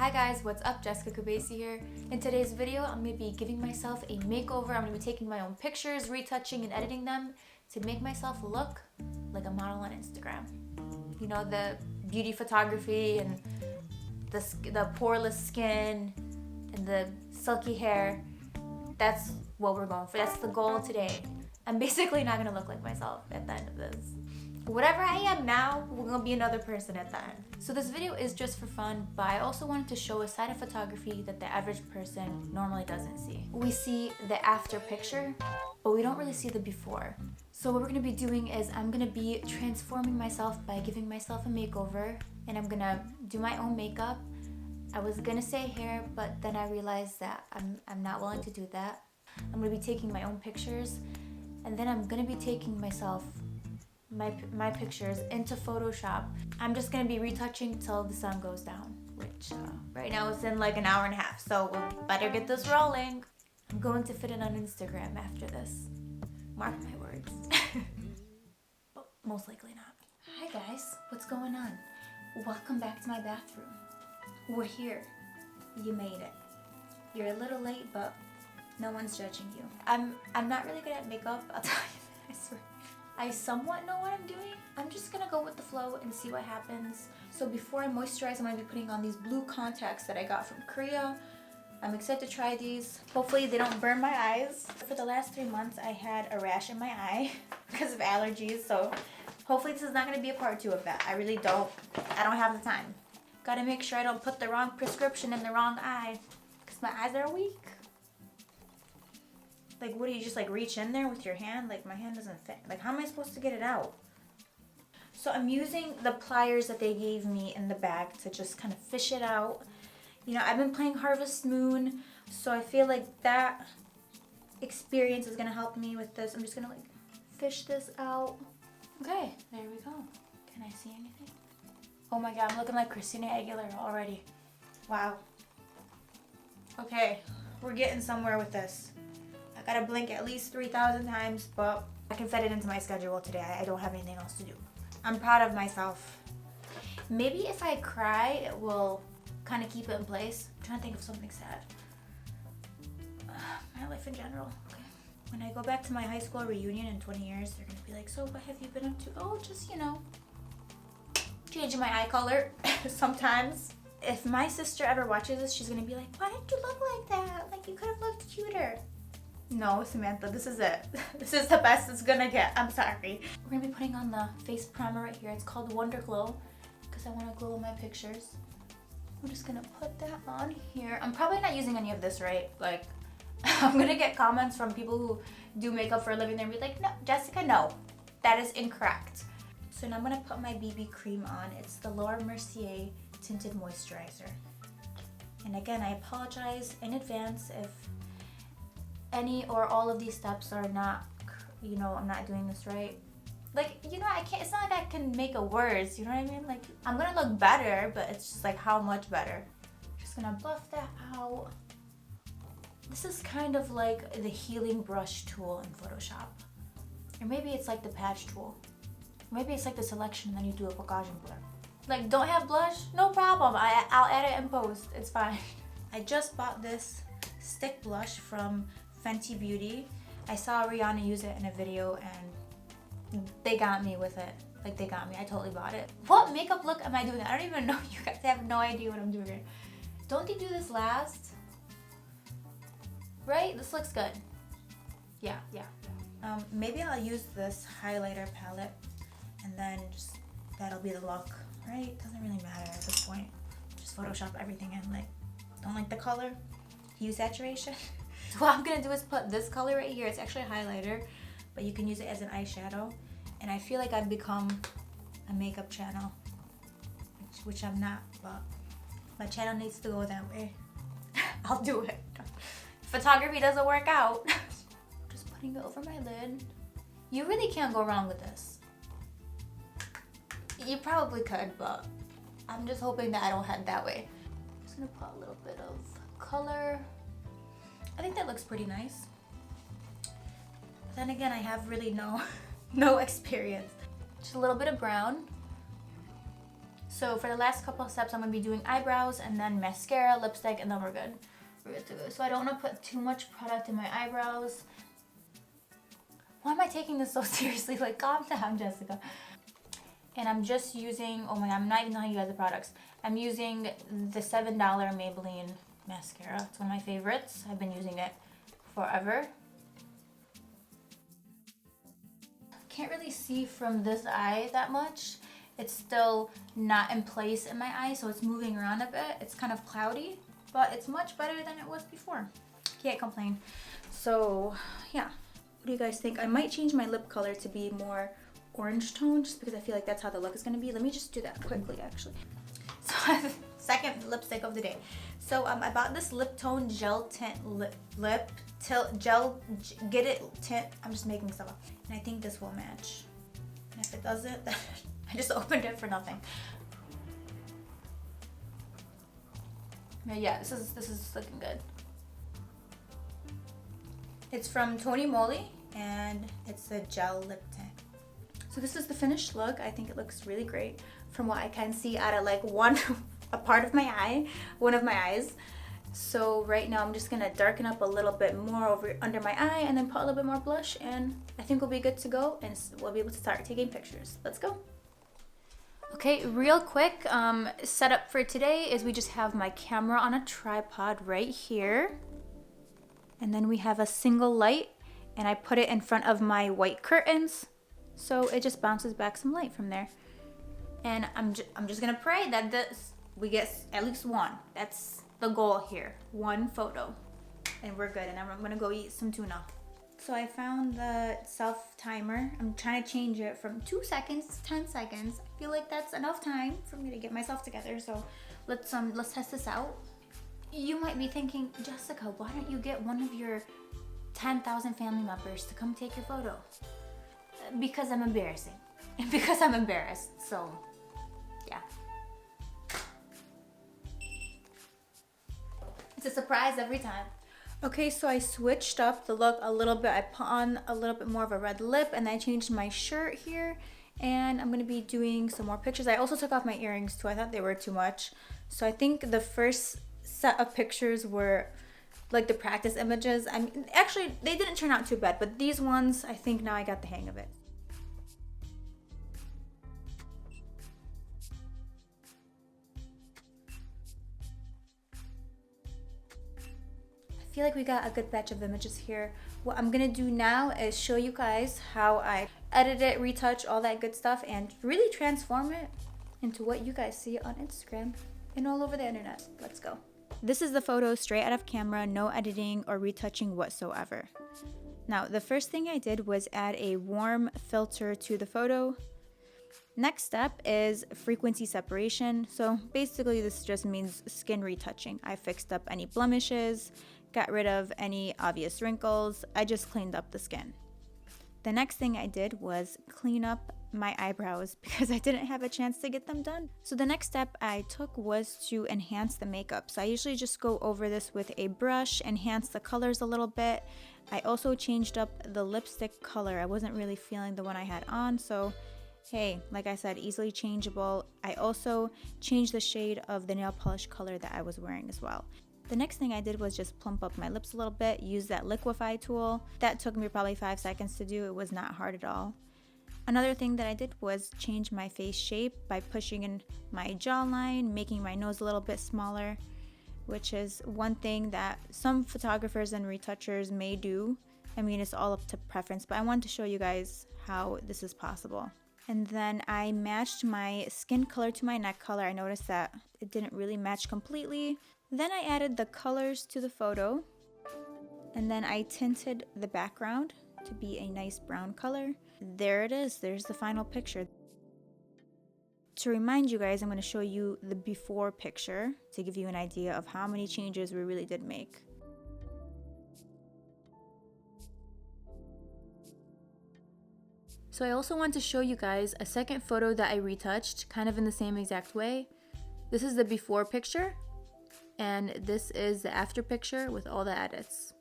Hi guys, what's up? Jessica Kubasi here. In today's video, I'm going to be giving myself a makeover. I'm going to be taking my own pictures, retouching and editing them to make myself look like a model on Instagram. You know, the beauty photography and the poreless skin and the silky hair. That's what we're going for. That's the goal today. I'm basically not going to look like myself at the end of this. Whatever I am now, we're gonna be another person at the end. So this video is just for fun, but I also wanted to show a side of photography that the average person normally doesn't see. We see the after picture, but we don't really see the before. So what we're gonna be doing is I'm gonna be transforming myself by giving myself a makeover, and I'm gonna do my own makeup. I was gonna say hair, but then I realized that I'm not willing to do that. I'm gonna be taking my own pictures, and then I'm gonna be taking myself my pictures into Photoshop. I'm just gonna be retouching till the sun goes down, which right now it's in like an hour and a half, so we better get this rolling. I'm going to fit it on Instagram after this. Mark my words. But most likely not. Hi guys, what's going on? Welcome back to my bathroom. We're here. You made it. You're a little late, but no one's judging you. I'm not really good at makeup, I'll tell you that, I swear. I somewhat know what I'm doing. I'm just gonna go with the flow and see what happens. So before I moisturize, I'm gonna be putting on these blue contacts that I got from Korea. I'm excited to try these. Hopefully they don't burn my eyes. For the last 3 months, I had a rash in my eye because of allergies. So hopefully this is not gonna be a part 2 of that. I don't have the time. Gotta make sure I don't put the wrong prescription in the wrong eye because my eyes are weak. Like, what do you just like reach in there with your hand? Like, my hand doesn't fit. Like, how am I supposed to get it out? So I'm using the pliers that they gave me in the bag to just kind of fish it out. You know, I've been playing Harvest Moon, so I feel like that experience is gonna help me with this. I'm just gonna like fish this out. Okay, there we go. Can I see anything? Oh my God, I'm looking like Christina Aguilera already. Wow. Okay, we're getting somewhere with this. I gotta blink at least 3,000 times, but I can fit it into my schedule today. I don't have anything else to do. I'm proud of myself. Maybe if I cry, it will kind of keep it in place. I'm trying to think of something sad. My life in general. Okay. When I go back to my high school reunion in 20 years, they're gonna be like, so what have you been up to? Oh, just, you know, changing my eye color sometimes. If my sister ever watches this, she's gonna be like, why did you look like that? Like, you could have looked cuter. No, Samantha, this is it. This is the best it's gonna get. I'm sorry. We're gonna be putting on the face primer right here. It's called Wonder Glow because I want to glow my pictures. I'm just gonna put that on here. I'm probably not using any of this, right? Like, I'm gonna get comments from people who do makeup for a living and be like, no, Jessica, no, that is incorrect. So now I'm gonna put my BB cream on. It's the Laura Mercier Tinted Moisturizer. And again, I apologize in advance if any or all of these steps are not, you know, I'm not doing this right. Like, you know, I can't, it's not like I can make a words, you know what I mean? Like, I'm gonna look better, but it's just like, how much better? Just gonna buff that out. This is kind of like the healing brush tool in Photoshop. Or maybe it's like the patch tool. Maybe it's like the selection and then you do a Caucasian blur. Like, don't have blush? No problem, I'll add it in post, it's fine. I just bought this stick blush from Fenty Beauty. I saw Rihanna use it in a video and they got me with it. Like, they got me. I totally bought it. What makeup look am I doing? I don't even know. You guys have no idea what I'm doing here. Don't they do this last? Right? This looks good. Yeah. Maybe I'll use this highlighter palette and then just that'll be the look, right? Doesn't really matter at this point. Just Photoshop everything in. Like, don't like the color? Hue saturation. So what I'm gonna do is put this color right here. It's actually a highlighter, but you can use it as an eyeshadow. And I feel like I've become a makeup channel, which I'm not, but my channel needs to go that way. I'll do it. Photography doesn't work out. Just putting it over my lid. You really can't go wrong with this. You probably could, but I'm just hoping that I don't head that way. I'm just gonna put a little bit of color. I think that looks pretty nice. But then again, I have really no experience. Just a little bit of brown. So for the last couple of steps, I'm gonna be doing eyebrows and then mascara, lipstick, and then we're good. We're good to go. So I don't want to put too much product in my eyebrows. Why am I taking this so seriously? Like, calm down, Jessica. And I'm just using, oh my god, I'm not even telling you guys the products. I'm using the $7 Maybelline mascara. It's one of my favorites. I've been using it forever. Can't really see from this eye that much. It's still not in place in my eye, so it's moving around a bit. It's kind of cloudy, but it's much better than it was before. Can't complain. So yeah, what do you guys think? I might change my lip color to be more orange tone just because I feel like that's how the look is gonna be. Let me just do that quickly actually. So second lipstick of the day. So I bought this lip tone gel tint get it tint. I'm just making stuff up. And I think this will match. And if it doesn't, I just opened it for nothing. But yeah, this is looking good. It's from Tony Moly and it's a gel lip tint. So this is the finished look. I think it looks really great from what I can see out of like a part of my eye, one of my eyes. So right now I'm just gonna darken up a little bit more over under my eye and then put a little bit more blush, and I think we'll be good to go and we'll be able to start taking pictures. Let's go. Okay, real quick setup for today is we just have my camera on a tripod right here, and then we have a single light, and I put it in front of my white curtains so it just bounces back some light from there. And I'm just gonna pray that we get at least one. That's the goal here, one photo, and we're good. And I'm gonna go eat some tuna. So I found the self timer. I'm trying to change it from 2 seconds to 10 seconds. I feel like that's enough time for me to get myself together. So let's test this out. You might be thinking, Jessica, why don't you get one of your 10,000 family members to come take your photo? Because I'm embarrassing. Because I'm embarrassed. So yeah. It's a surprise every time. Okay, so I switched up the look a little bit. I put on a little bit more of a red lip and I changed my shirt here, and I'm gonna be doing some more pictures. I also took off my earrings too. I thought they were too much. So I think the first set of pictures were like the practice images. I mean, actually they didn't turn out too bad, but these ones, I think now I got the hang of it. I feel like we got a good batch of images here. What I'm gonna do now is show you guys how I edit it, retouch, all that good stuff, and really transform it into what you guys see on Instagram and all over the internet. Let's go. This is the photo straight out of camera, no editing or retouching whatsoever. Now, the first thing I did was add a warm filter to the photo. Next step is frequency separation. So basically this just means skin retouching. I fixed up any blemishes, got rid of any obvious wrinkles. I just cleaned up the skin. The next thing I did was clean up my eyebrows because I didn't have a chance to get them done. So the next step I took was to enhance the makeup. So I usually just go over this with a brush, enhance the colors a little bit. I also changed up the lipstick color. I wasn't really feeling the one I had on, so hey, like I said, easily changeable. I also changed the shade of the nail polish color that I was wearing as well. The next thing I did was just plump up my lips a little bit, use that liquify tool. That took me probably 5 seconds to do. It was not hard at all. Another thing that I did was change my face shape by pushing in my jawline, making my nose a little bit smaller, which is one thing that some photographers and retouchers may do. I mean, it's all up to preference, but I wanted to show you guys how this is possible. And then I matched my skin color to my neck color. I noticed that it didn't really match completely. Then I added the colors to the photo, and then I tinted the background to be a nice brown color. There it is. There's the final picture. To remind you guys, I'm going to show you the before picture to give you an idea of how many changes we really did make. So I also want to show you guys a second photo that I retouched kind of in the same exact way. This is the before picture, and this is the after picture with all the edits.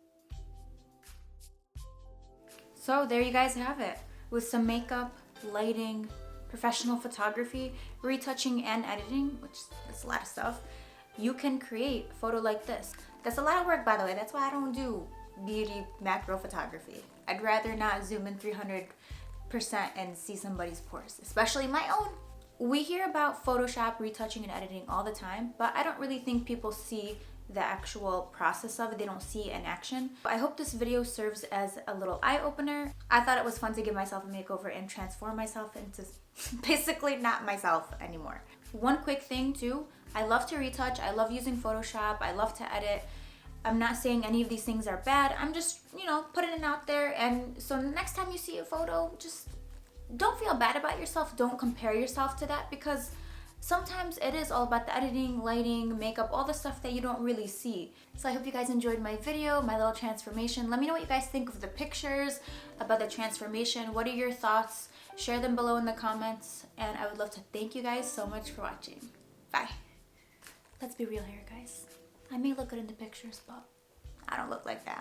So there you guys have it, with some makeup, lighting, professional photography, retouching and editing, which is a lot of stuff, you can create a photo like this. That's a lot of work, by the way. That's why I don't do beauty macro photography. I'd rather not zoom in 300% and see somebody's pores, especially my own. We hear about Photoshop, retouching, and editing all the time, but I don't really think people see the actual process of it. They don't see it in action. I hope this video serves as a little eye-opener. I thought it was fun to give myself a makeover and transform myself into basically not myself anymore. One quick thing too, I love to retouch, I love using Photoshop, I love to edit. I'm not saying any of these things are bad, I'm just, putting it out there. And so next time you see a photo, just don't feel bad about yourself. Don't compare yourself to that, because sometimes it is all about the editing, lighting, makeup, all the stuff that you don't really see. So I hope you guys enjoyed my video, my little transformation. Let me know what you guys think of the pictures, about the transformation. What are your thoughts? Share them below in the comments. And I would love to thank you guys so much for watching. Bye. Let's be real here, guys. I may look good in the pictures, but I don't look like that.